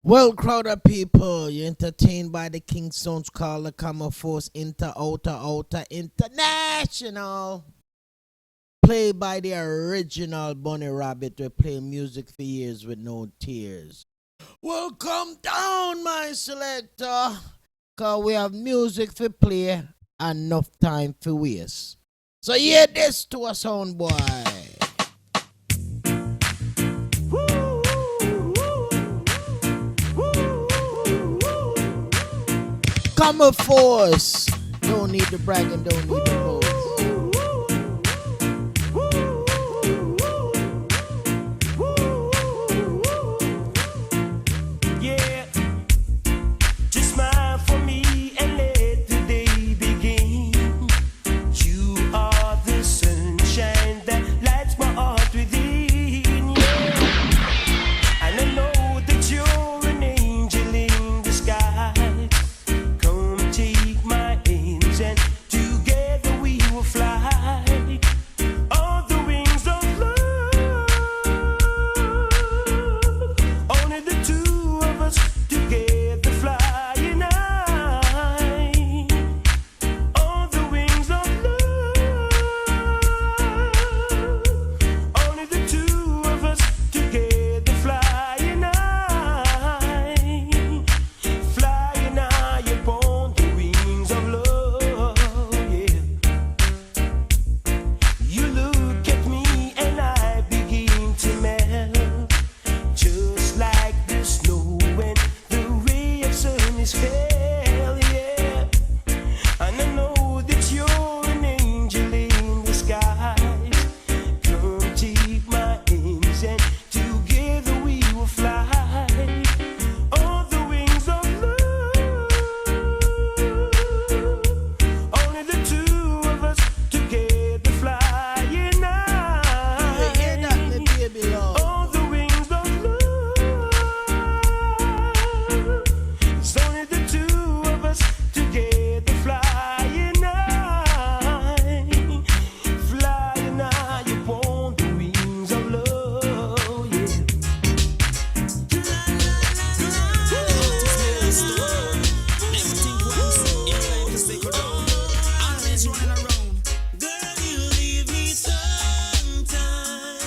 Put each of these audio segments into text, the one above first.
Well, crowd of people, you're entertained by the King Sounds called the Common Force Outer International. Played by the original Bunny Rabbit. We play music for years with no tears. Well, come down, my selector, cause we have music for play and enough time for waste. So hear this to a sound boy. Common Force. Don't need the brag and don't need the boast. Yeah, just smile for me and let the day begin. You are the sunshine that lights my heart within. Yeah, and I know that you're an angel in disguise. Come take my hands and together we will fly on the wings of love. Only the two of us together flying high on the wings of love. Only the two of us together flying high, flying high upon the wings of love. Yeah. You look at me and I begin to melt, just like the snow when the ray of sun is fell. Yeah, and I know that you're an angel in disguise. Come take my hands and together we will fly on the wings of love. Only the two of us together flying You hear that, high me baby love? on the wings of love. It's only the two of us together flying high, flying high upon the wings of love. Yeah. Girl, you leave me sometime,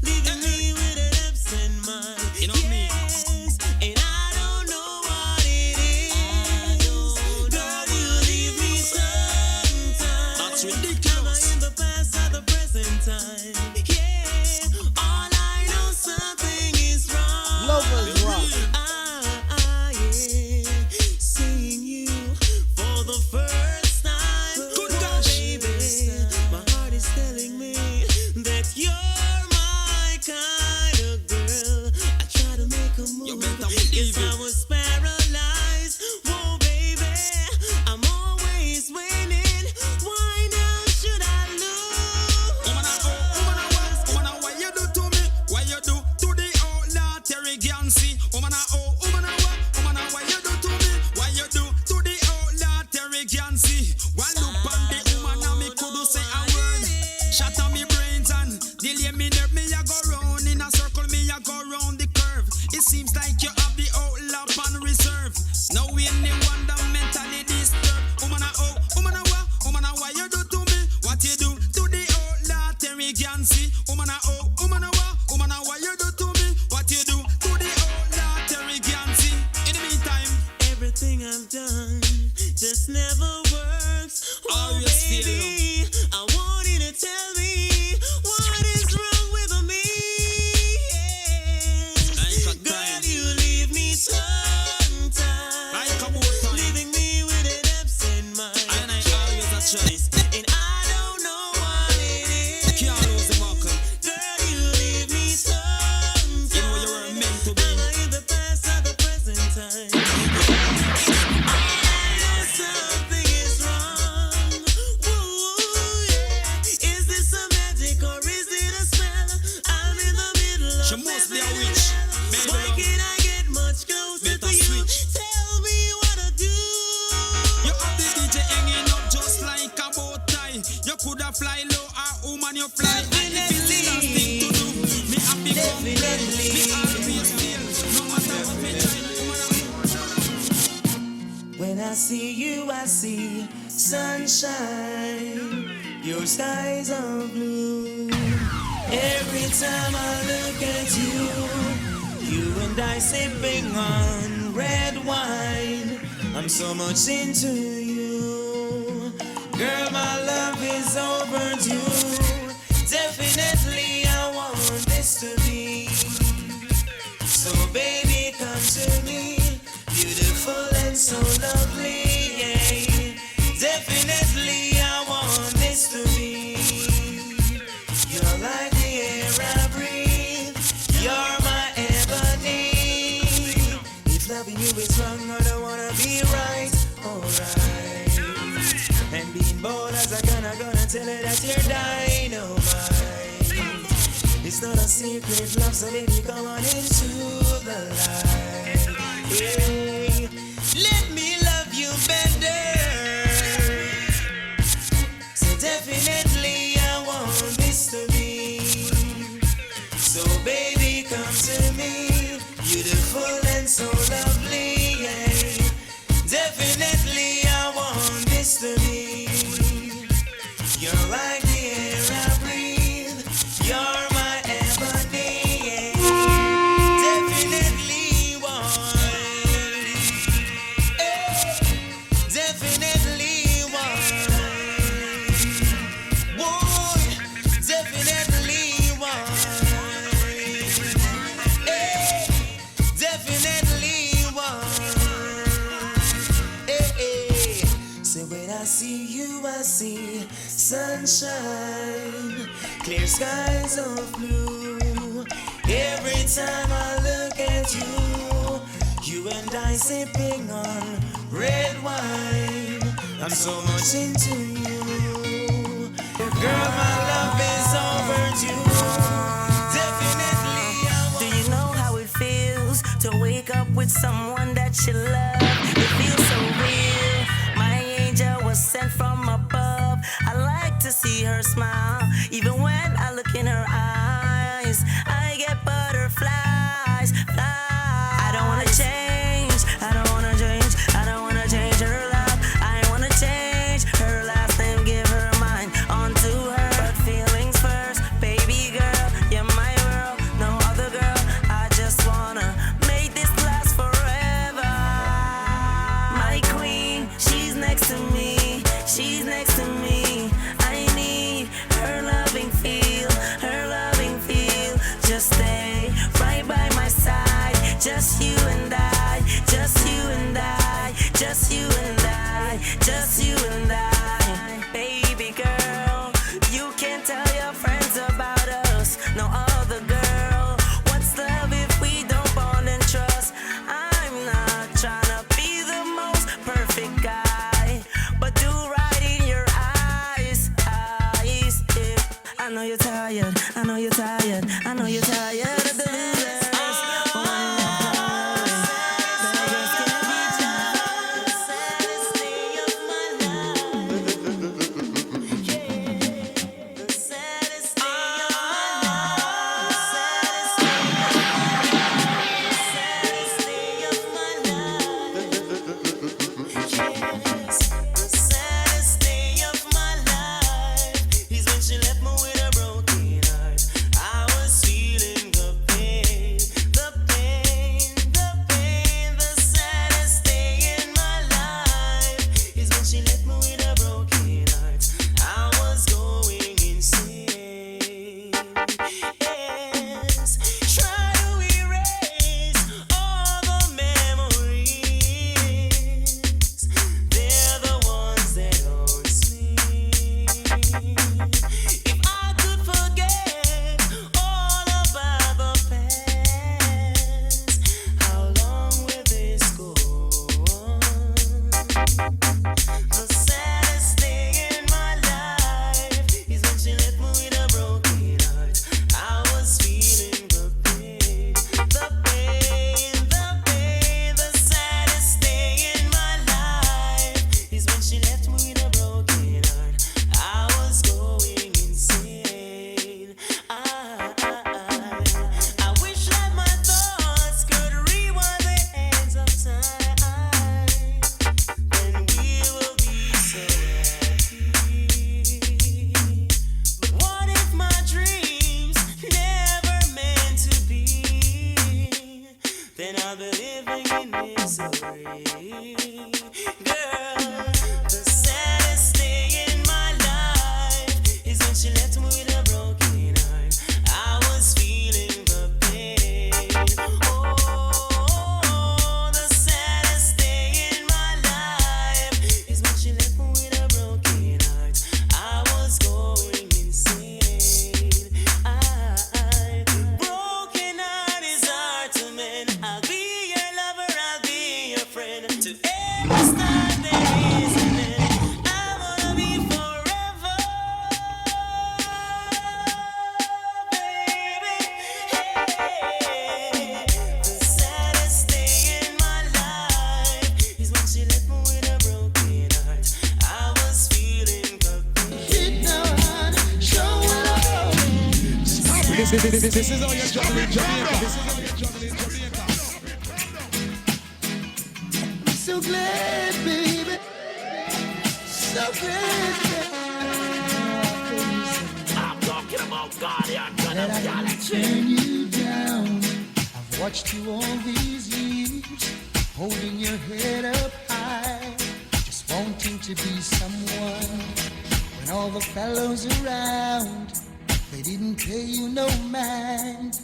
leaving me with an absent mind. You know me. Yes, and I don't know what it is. Girl, you leave me sometime. That's Am I ridiculous. in the past or the present time? Yeah, all I know, something is wrong. Lovers rock. Yeah, seeing you for the first time. Good Oh, gosh. baby, my heart is telling me that you're my kind of girl. I try to make a move, You better believe yes, I it. was paralyzed. Oh, baby, I'm always waiting. Why now should I lose? Woman, what you do to me? What you do to the outlaw Terry Gancy? Woman, what you do to me? What you do to the outlaw Terry Gancy? One look on the woman and me could say a word. Shatter me brains and delay me nerve. Me a go round in a circle, me a go round the curve. It seems like you have the outlaw on reserve. Now anyone that mentally disturbed. Woman, what you do to me? What you do to the outlaw Terry Gancy? Woman, what you do to me? What you do to the outlaw Terry Gancy? In the meantime, Everything I've done just never works. Oh, Always baby, I want you to tell me what is wrong with me. I ain't got Girl, time. you leave me sometimes, Like a boat time. leaving me with an absent mind. And I always a choice. And I don't know what it is. Can't lose the buckle. Girl, you leave me sometimes. You know you were meant to be. Am I in the past or the present time? Something is wrong. Ooh, yeah. Is this a magic or is it a spell? I'm in the middle of She must be a living witch. hell. Baby Why love. can't I get much closer Better to you? switch. Tell me what to do. You have the DJ hanging up just like a bow tie. You coulda fly low or woman you fly. And if it's the last thing to do, me have become blind. Me always feel no matter what me try. see you, I see sunshine. Your skies are blue. Every time I look at you, you and I sipping on red wine. I'm so much into you. Girl, my love is overdue. Definitely I want this to be. So baby, come to me. Beautiful and so lovely, yeah. Definitely I want this to be. You're like the air I breathe. You're my ebony. If loving you is wrong, I don't wanna be right. Alright. And being bold as I gonna tell her that you're dynamite. It's not a secret love, so baby come on into the light. Yeah. Let me love you better. So definitely I want this to be. So baby come to me. Beautiful and so lovely, yeah. Definitely I want this to be. You're like the air I breathe. You're my ebony, yeah. Definitely one. Definitely one. Boy, definitely one. Definitely one. So when I see you, I see sunshine, clear skies of blue. Every time I look at you, you and I sipping on red wine. I'm so much into you. Girl, my love is overdue. Definitely I want. Do you know how it feels to wake up with someone that you love? It feels so real. My angel was sent from above. I like to see her smile. Even when I look in her eyes, I get butterflies. I don't wanna change. I don't wanna change. I don't wanna change her love. I wanna change her last name, give her mine onto her. But feelings first, baby girl, you're my world, no other girl. I just wanna make this last forever. My queen, she's next to me. She's next to me. I need her loving feel, her loving feel. Just stay right by my side. Just you and I, just you and I, just you and I, just you and I. Baby girl, you can tell your friends about us. No other girl. What's love if we don't bond and trust? I'm not trying to be the most perfect guy, but do right in your eyes. Yeah. I know you're tired. I know you're tired. I know you're tired of the losers. Beggars can't be judged. The saddest day of my life. Yeah. The saddest day of my life. The saddest day of my life. Yes. The saddest day of my life is when she left me with a broken heart. I was feeling the pain. This is how you're juggling Jamaica. This is how you're juggling Jamaica. I'm so glad, baby. So glad. I'm talking about God here. That I can turn you down. I've watched you all these years, holding your head up high, just wanting to be someone. When all the fellows around, they didn't pay you no mind.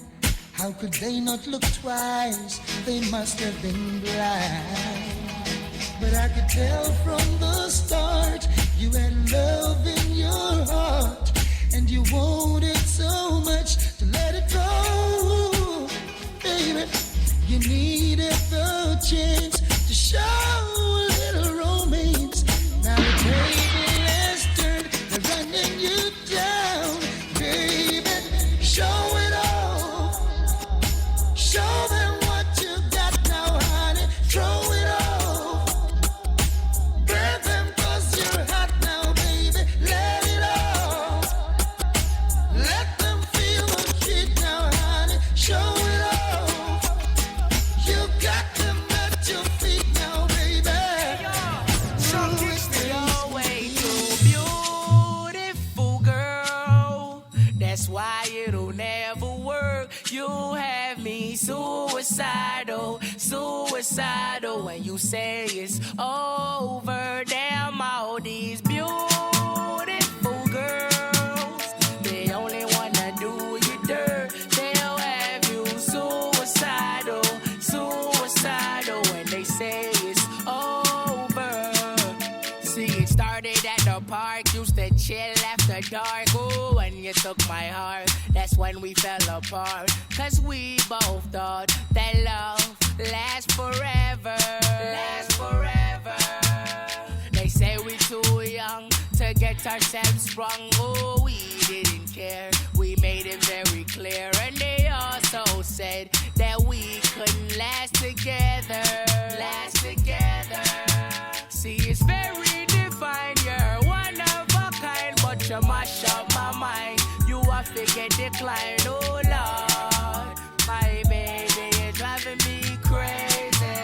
How could they not look twice? They must have been blind. But I could tell from the start, you had love in your heart, and you wanted so much to let it go. Baby, you needed the chance to show a little romance. Now the table has turned, they're running you down. Baby, show it off. Show them what you got now, honey. Throw it off. Grab them 'cause you're hot now, baby. Let it off. Let them feel the heat now, honey. Show it off. You got them at your feet now, baby. You're way too beautiful, girl. That's why it'll never work. You have me suicidal, suicidal. When you say it's over, damn all these beautiful girls, they only wanna do you dirt. They'll have you suicidal, suicidal. When they say it's over. See, it started at the park, used to chill after dark. Ooh, when you took my heart, that's when we fell apart. 'Cause we both thought that love lasts forever. Lasts forever. They say we too young to get ourselves sprung. Oh, we didn't care. We made it very clear. And they also said that we couldn't last together. Last together. See, it's very divine. You're one of a kind, but you mash up my mind. You have to get declined. Oh, Lord, my baby, you're driving me crazy.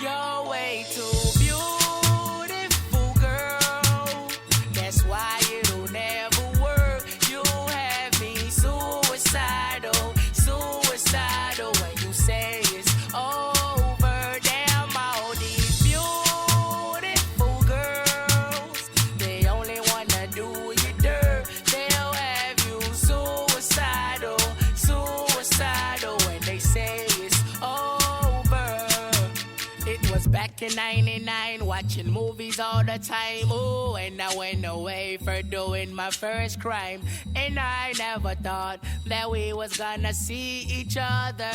You're way too beautiful, girl. That's why it'll never work. You have me suicidal, suicidal. When you say it's over, damn all these beautiful girls, they only wanna do you dirt. They'll have you suicidal, suicidal. When they say it's over. It was back in 99, watching movies all the time. Ooh, and I went away for doing my first crime. And I never thought that we was gonna see each other.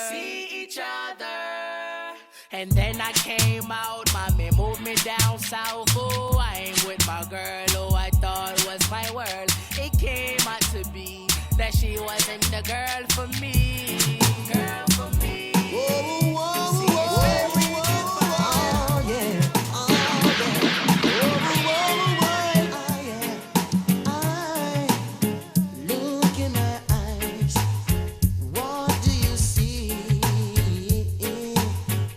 See each other. And then I came out, mommy moved me down south. Oh, I ain't with my girl who I thought was my world. It came out to be that she wasn't the girl for me. Girl for me. See, it's very Look in my eyes. What do you see?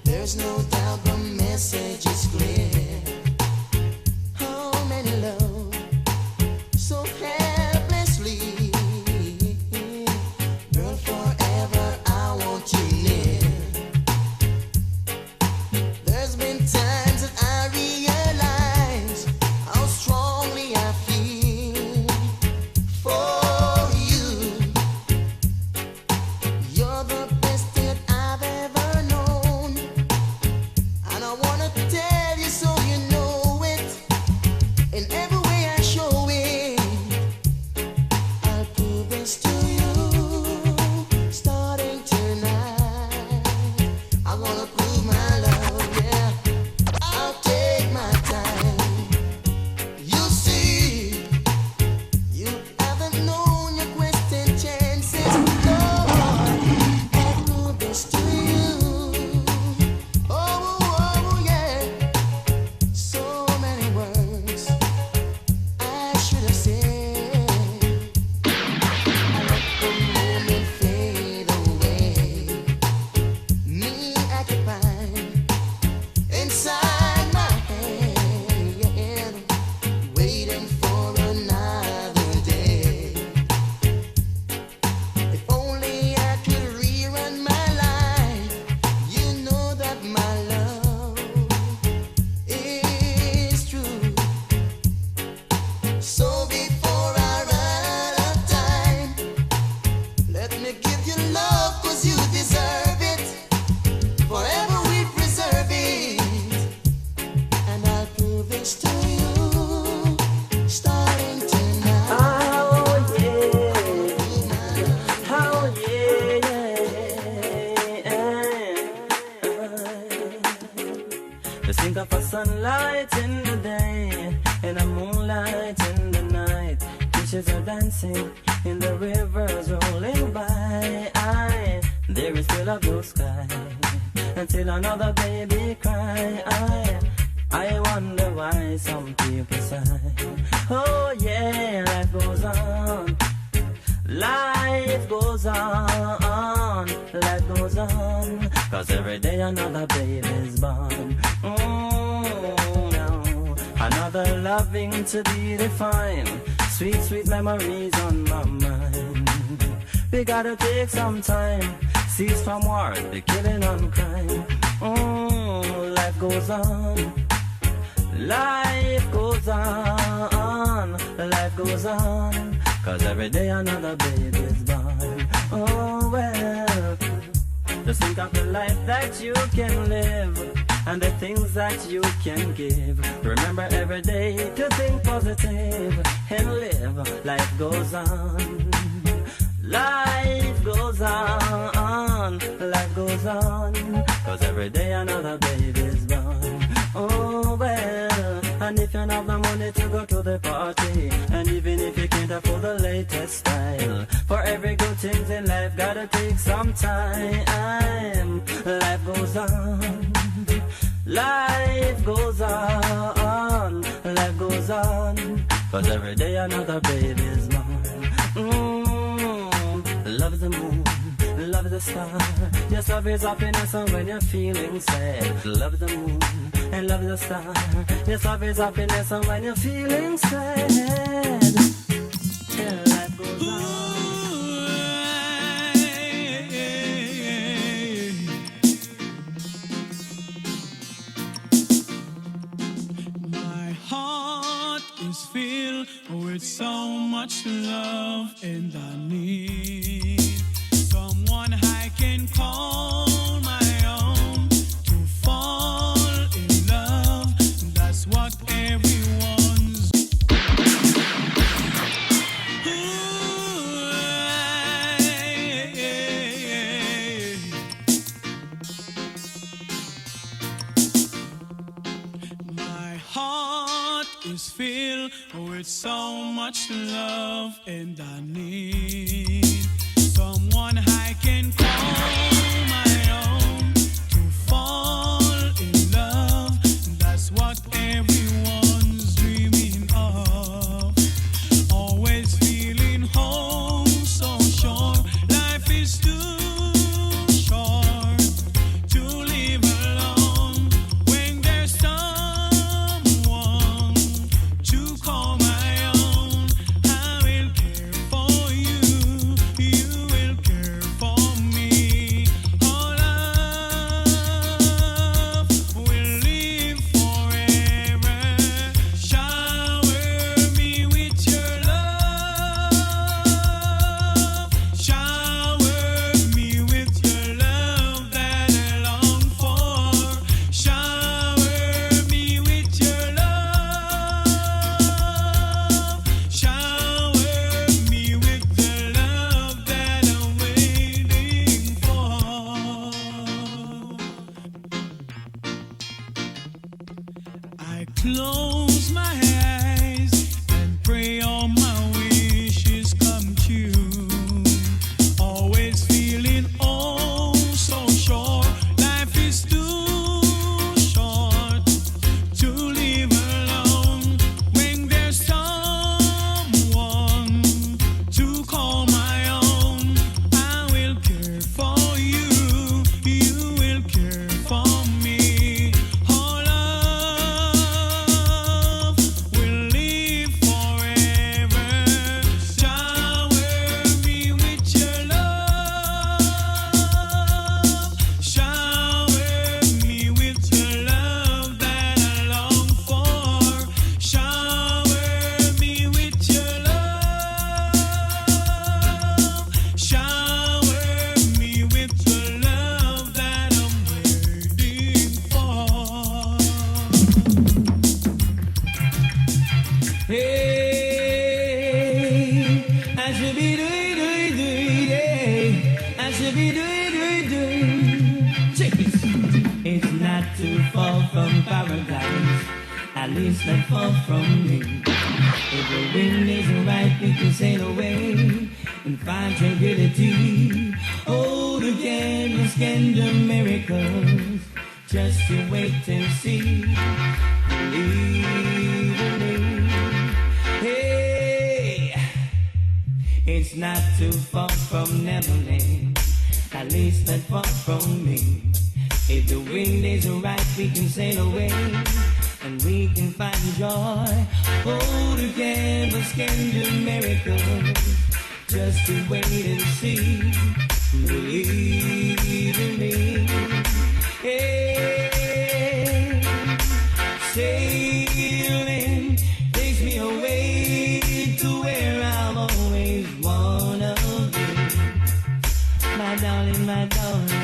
There's no doubt the message is clear. How many love so helplessly? Girl, forever your love 'cause you deserve it. Forever we preserve it. And I'll prove this to you starting tonight. Oh yeah. Oh yeah. Just think of a sunlight in the day and a moonlight in the night. Fishes are dancing in the rivers rolling by. There is still a blue sky until another baby cry. I wonder why some people sigh. Oh yeah, life goes on. Life goes on. Life goes on. 'Cause every day another baby's born. No. Another loving to be defined. Sweet, sweet memories on my mind. We gotta take some time. Cease from war, the killing and crime. Life goes on. Life goes on. Life goes on. 'Cause every day another baby's born. Oh well. Just think of the life that you can live and the things that you can give. Remember every day to think positive and live. Life goes on. Life goes on. Life goes on. 'Cause every day another baby's born. Oh well. And if you don't have the money to go to the party, and even if you can't afford the latest style, for every good thing in life gotta take some time. Life goes on. Life goes on. Life goes on. 'Cause every day another baby's born. Love the moon, love the star. Yes, love is happiness and when you're feeling sad. Love the moon and love the star. Yes, love is happiness and when you're feeling sad. Yeah, life goes My heart is filled with so much love, and I need someone I can call my own to fall in love. That's what everyone's. My heart is filled with so much love, and I need someone I can call my own to fall in love. That's what everyone's dreaming of. Always feeling home, so sure life is too short to live alone. When there's someone to call my own, I will care for you. You will care for me. Our love will live forever. Shower me with your love. Shower me with your love that I long for. Shower me with your love. Shower me with the love that I'm waiting for. I close my eyes and pray all my wishes come true. Always feeling oh so sure life is too short to live alone. When there's someone to call my own, I will care for you. You will care for me. Our love Check this. It's not too far from paradise. At least not far from me. If the wind is right, we can sail away and find tranquility. Oh, the candles can do miracles. Just you wait and see. Believe in me. Hey, it's not too far from Neverland. At least not far from me. If the wind is right, we can sail away and we can find joy. Oh, the canvas can do miracles. Just to wait and see. Believe in me. Hey, sailing takes me away to where I've always wanna be. My darling, my darling.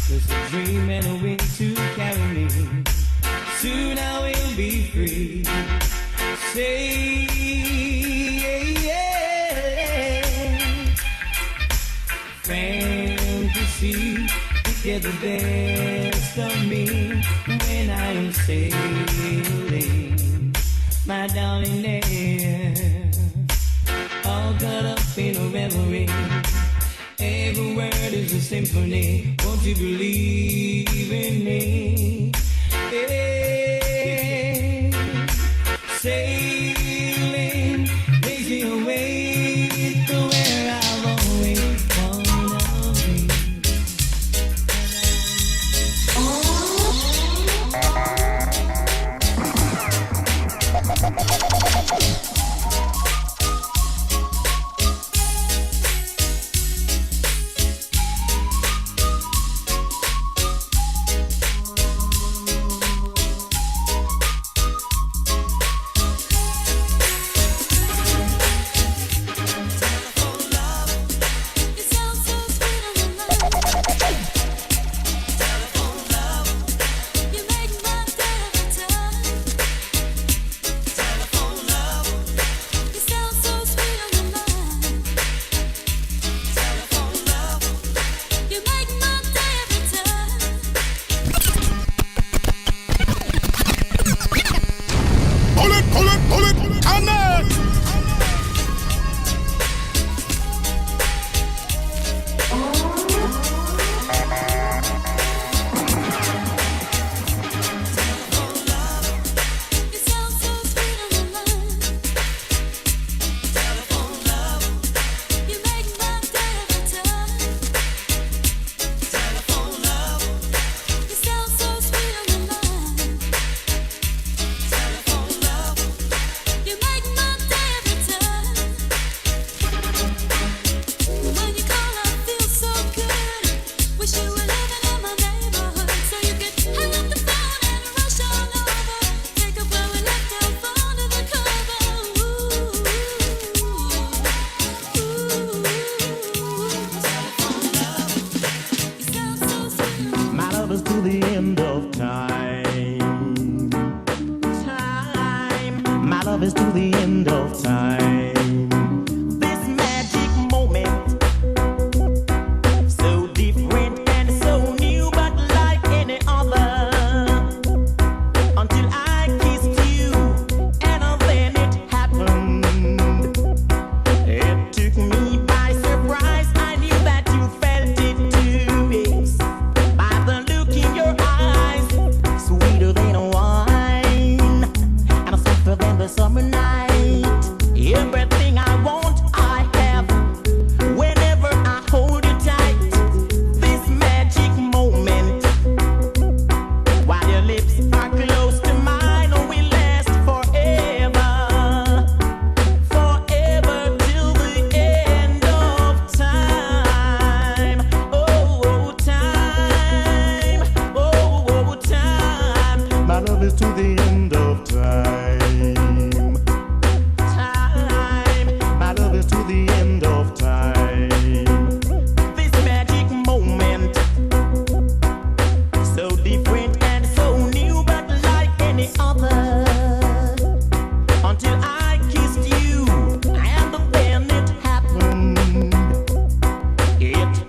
There's a dream and a wind to carry me. Soon I will be free. Say, fantasy, you get the best of me when I am sailing. My darling there, all caught up in a reverie. Every word is a symphony. Won't you believe in me? Hey, sailing takes me away to where I've always wanna be.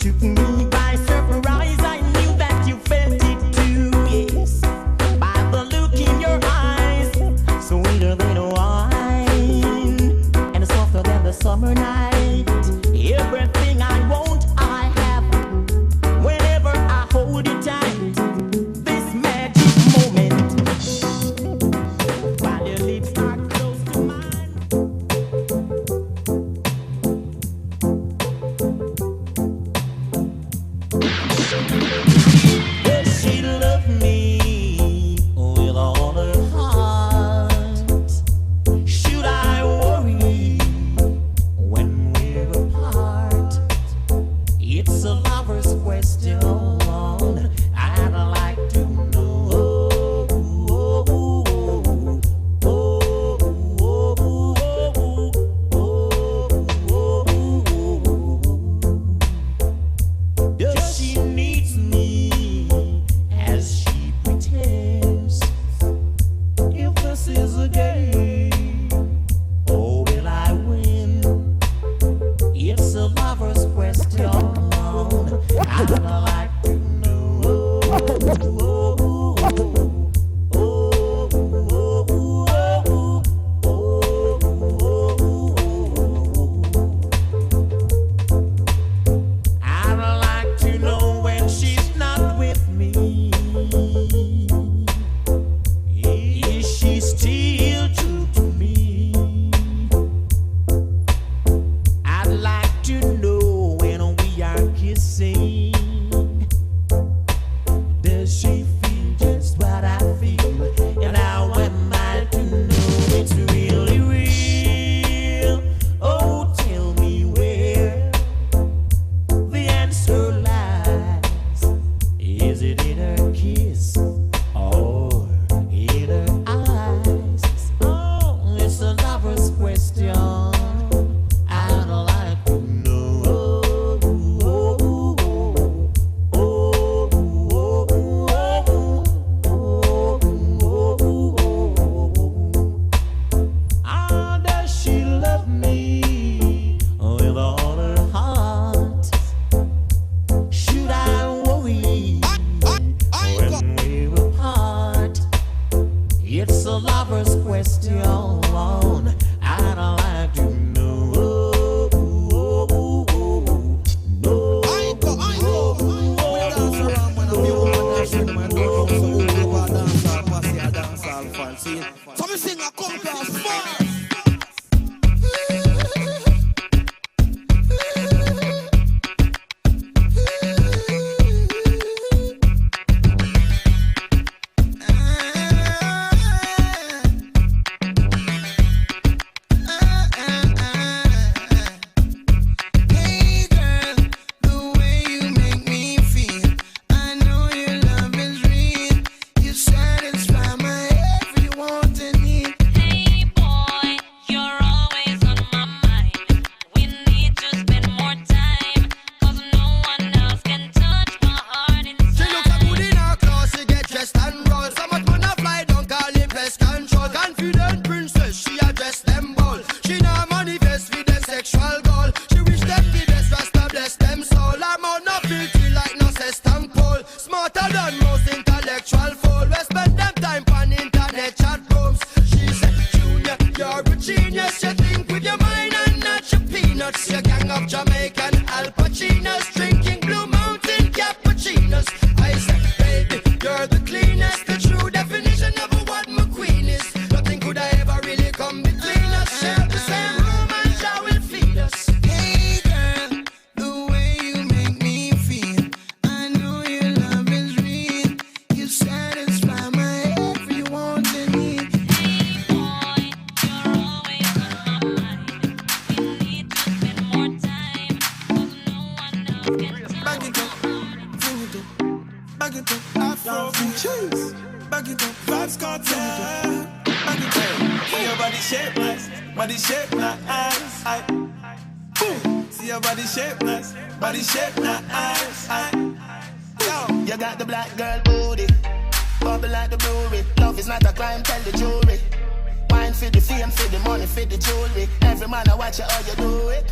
took me by surprise. I knew that you felt it too, yes. By the look in your eyes, sweeter than wine, and softer than the summer night. Everything I want, I have. Whenever I hold you tight, this magic moment, while your lips are close to mine. Does she love me with all her heart? Should I worry when we're apart? It's a lover's question. I'd like to does she needs me as she pretends? If this is a game, oh, will I win? It's a lover's question. I'd like to I'd like to know when she's not with me. Is she still true to me? I'd like to know when we are kissing. Does she feel just what I feel? And how am I to know it's really real? Oh, tell me where the answer lies. Is it in her kiss or in her eyes? Oh, it's a lover's question. I'd like to know. Ah, does she love me with all her heart? Should I worry when we're apart? It's a lover's question. I'd like to know. So me sing a come class fire. Hey girl, the way you make me feel, I know your love is real. You satisfy my every want and need. Hey boy, you're always on my mind. We need to spend more time, 'cause no one else can touch my heart She look a good inside. in her class, she get dressed and roll. So much man a fly, don't call it pest control. Confident princess, she address them all. She now manifest with them sexual goal. She wish them the best, rasta bless them soul. Her mouth no filthy like no system pole. Smarter than most intellectual fool. We spend them time on internet chat rooms. She said, Junior, you're a genius. You think with your mind and not your peanuts. You gang of Jamaican Al Pacinos, drinking Blue Mountain cappuccinos. I said, baby, you're the cleanest, the true definition of what my queen is. Nothing could I ever really come between us. Share the same room and shall will feed us. Hey girl, the way you make me feel, I know your love is real. You satisfy my every want and need. Hey boy, you're always on my mind. We need to spend more time, 'cause no one else can touch Back it up, bring it up, back it up, Afro cheese. Back it up, vibes cartel. Back it up, See your body shape nice, body shape nice. Boom. See your body shape nice, body shape nice. Yo, you got the black girl booty, bubble like the brewery. Love is not a crime, tell the jury. Wine for the fame, for the money, for the jewelry. Every man I watch you how you do it.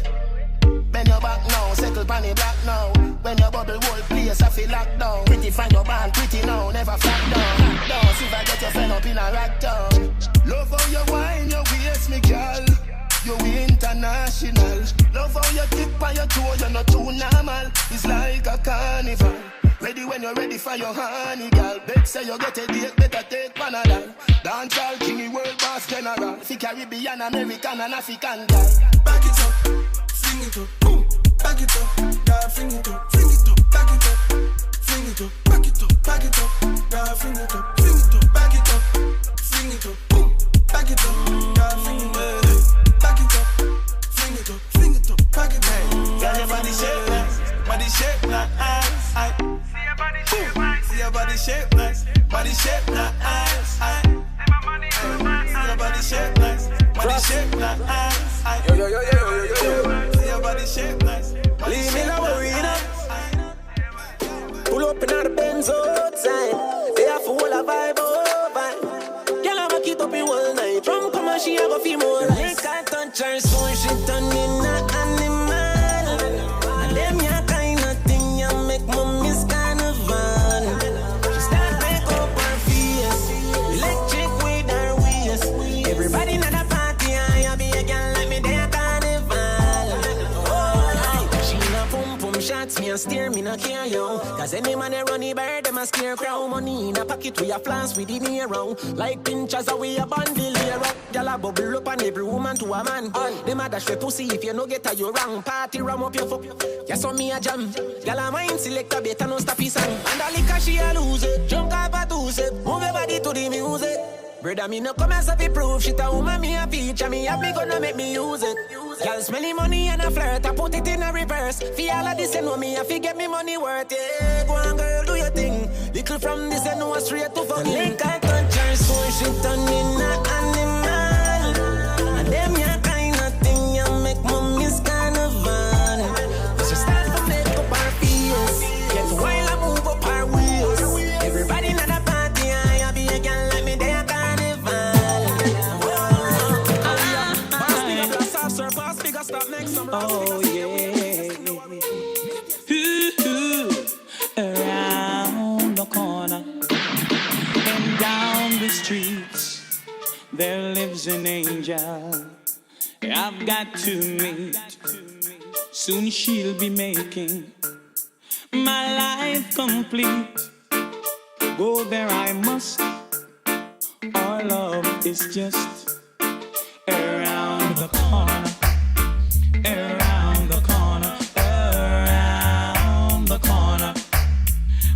Bend your back now, settle pan the black now. When your bubble whole place I feel locked down. Pretty find your band, pretty now, never flat down. Hot down, see if I get your friend up in a rack down. Love how you wine, your waist, me girl. You international. Love how you tip on your toe, you're not too normal. It's like a carnival. Ready when you're ready for your honey, girl. Bet say you get a date, better take Panadol. Dance all king, world boss general. Fi Caribbean, American and African, girl. Back it up, fling it up, boom. Back it up, girl, fling it up, back it up, fling it up, back it up, back it up, girl, fling it up, back it up, fling it up, boom. Back it up, girl, fling it up, back it up, fling it up, back it up. Girl, your body shape nice, body shape nice. See your body shape nice, body shape nice. See your body shape nice, body shape nice. Yo. See your body shape nice. Leave me now, worry enough. Pull up in the Benz outside. They have full of vibe, oh vibe. Girl, I'ma keep up in all night. Drum come and she have a few more lights. Make her touch her soul, she turn in a animal. And them ya kind of thing ya make me miss carnival. She start make up her face, electric with her waist. Everybody in the party, I be a girl like me there carnival. She na pum pum shots, me a steer, me na care yo. Cause any man a runny bird, them a scare crow. Money in a pocket, we a flans with the near round. Like pinchers, we a bundle here up. Y'all a bubble up and every woman to a man. Them a dash for pussy if you no get a you wrong. Party ram up your fuck. Yes, on me a jam. Y'all a mind select a better no stop his song. And the liquor she a lose it. Jump up a two step. Move your body to the music. Brother, me no come as a proof. Shit a woman me a feature. Me have me gonna make me use it. Girl smelly money and a flirt. I put it in a reverse. Feel all of this and know me. I forget me money worth. Yeah, go on girl, do your thing. Little from this and know straight to fucking. Lick I touch her so she turn in a animal. And them ya kind of thing ya make me miss carnival. She start to make up her face. Get while I move up her waist. Everybody in the party, I be a girl like me there carnival. Oh yeah. Around the corner and down the streets, there lives an angel I've got to meet. Soon she'll be making my life complete. Go there I must. Our love is just around the corner. Around the corner, around the corner.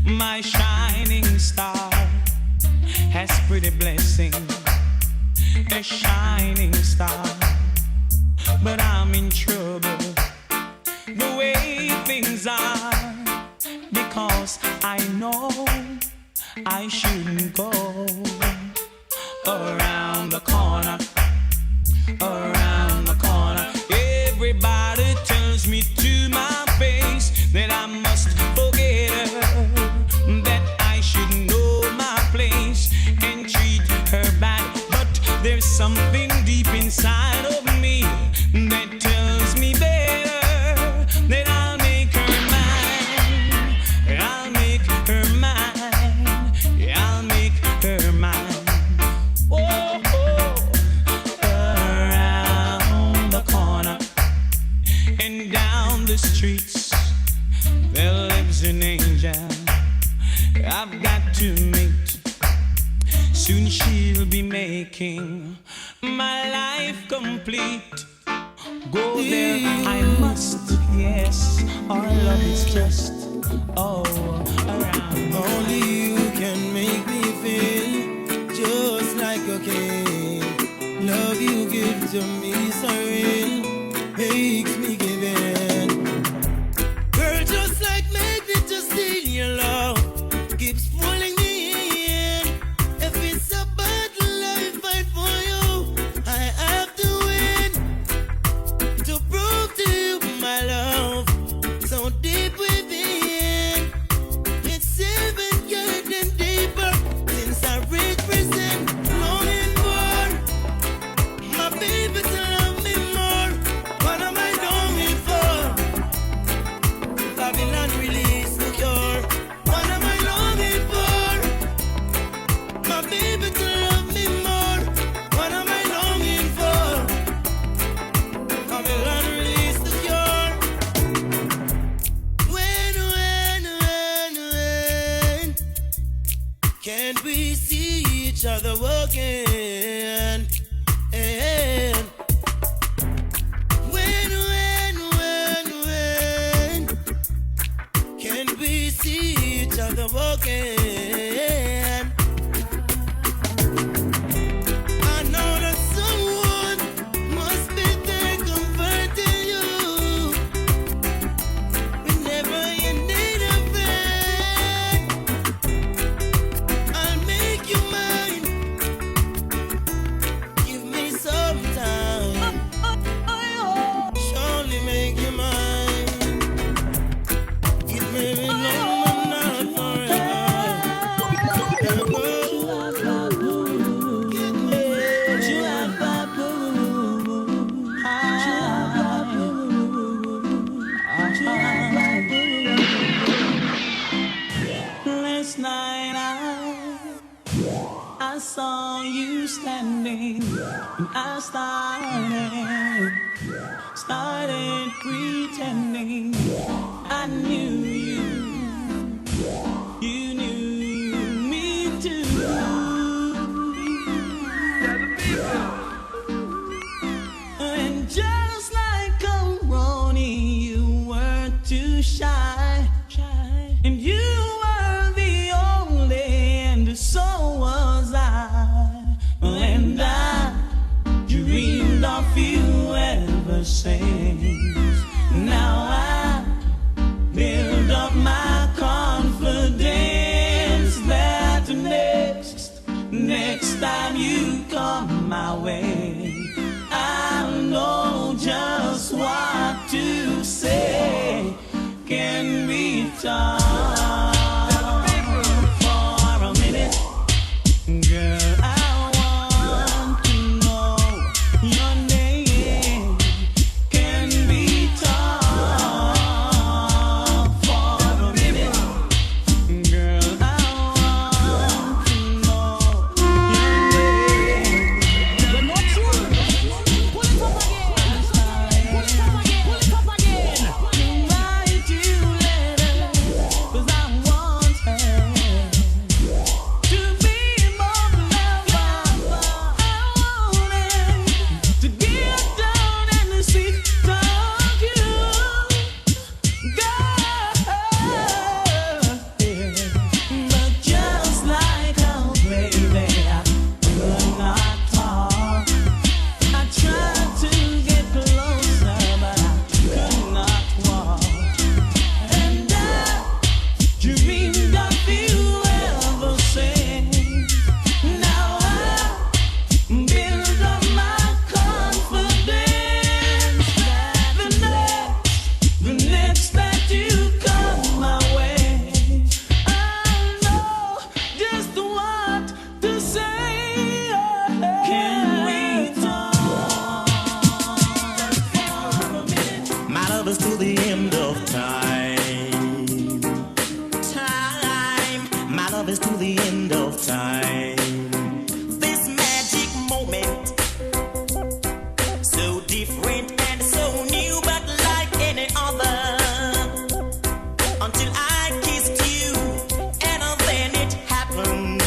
My shining star has pretty blessing, a shining star. But I'm in trouble the way things are, because I know I shouldn't go around the corner, around the corner. Everybody tells me to my face that I must forget her, that I should know my place and treat her bad. But there's something deep inside of me that tells me better, that I'll make her mine. I'll make her mine. I'll make her mine. Oh, oh. Around the corner and down the streets, there lives an angel I've got to meet. Soon she'll be making my life complete. Go there I must, yes, our love is just around. Only you can make me feel just like a king. Love you give to me so real, makes me give in. Girl, just like magnet, just steal your love, keeps pulling me in. If it's a battle I fight for you, I have to win. To prove to you my love, so deep within. It's even getting deeper since I reached prison. Longing for my baby to love me we see each other again? And when can we see each other again? I know that someone must be there comforting you whenever you need a friend. I'll make you mine. Give me some time. Surely make you mine. It may be long, but not forever. Last night I saw you standing, and I started pretending I knew you. You knew me too. And just like a Ronnie, you were too shy. And you were the only, and so was I. And I dreamed of you ever since. Now I build up my confidence that next time you come my way, I'll know just what to say. Can we talk for a minute? Girl, I want to know your name. Can we talk for a minute? Girl, I want to know your name. You're not true. Pull it up again. Pull it up again. Write you letters, 'cause I want her to be my lover. I want her to get down and to see talk you, girl. But just like how baby, I could not talk. I tried to get closer, but I could not walk. And I dreamed of you ever since. Now I build up my confidence that the next that you come my way, I know just what to say. Can we talk for a minute? My love is to the end of time. My love is to the end of time. This magic moment, so different and so new, but like any other. Until I kissed you, and then it happened.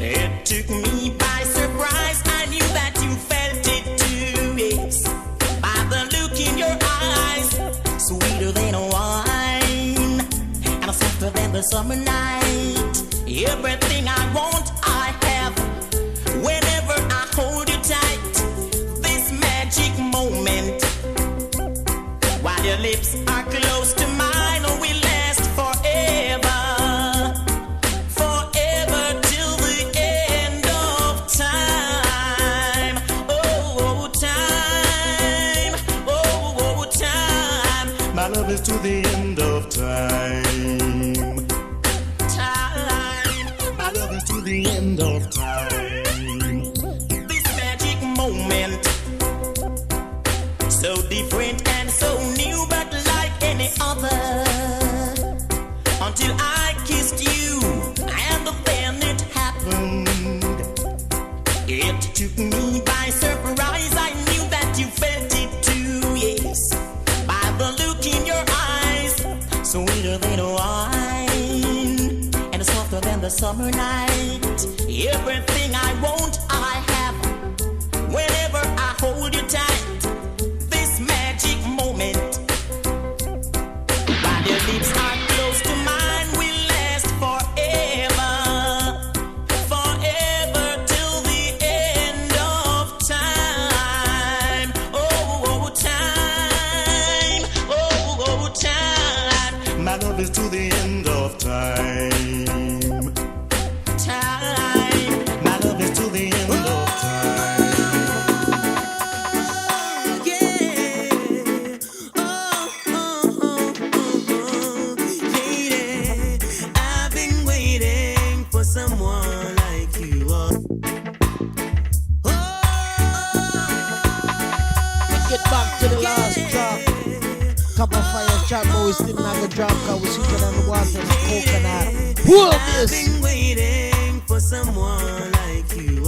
It took me by surprise. I knew that you felt it too, yes. By the look in your eyes, sweeter than wine, and softer than the summer night. Everything I want, I have. Whenever I hold you tight, this magic moment, while your lips are close to mine, will last forever. Forever till the end of time. Oh, time. Oh, time. My love is to the end of time. Time. My love is to the end of time. This magic moment, so different and so new, but like any other. Until I kissed you, and then it happened. It took me by surprise. I knew that you felt it too, yes. By the look in your eyes, sweeter than wine, and softer than the summer night. Everything I want, I have. Whenever I hold you tight, this magic moment, while your lips are close to mine, will last forever, forever till the end of time. Oh, time, oh, time. My love is to the end of time. Time, my love is to the end of time. Yeah. Yeah. I've been waiting for someone like you. Get back to the last drop. Cup of fire drop, but we still not gonna drop cause we sweeter than the water and the coconut. Who I've this? been waiting for someone like you.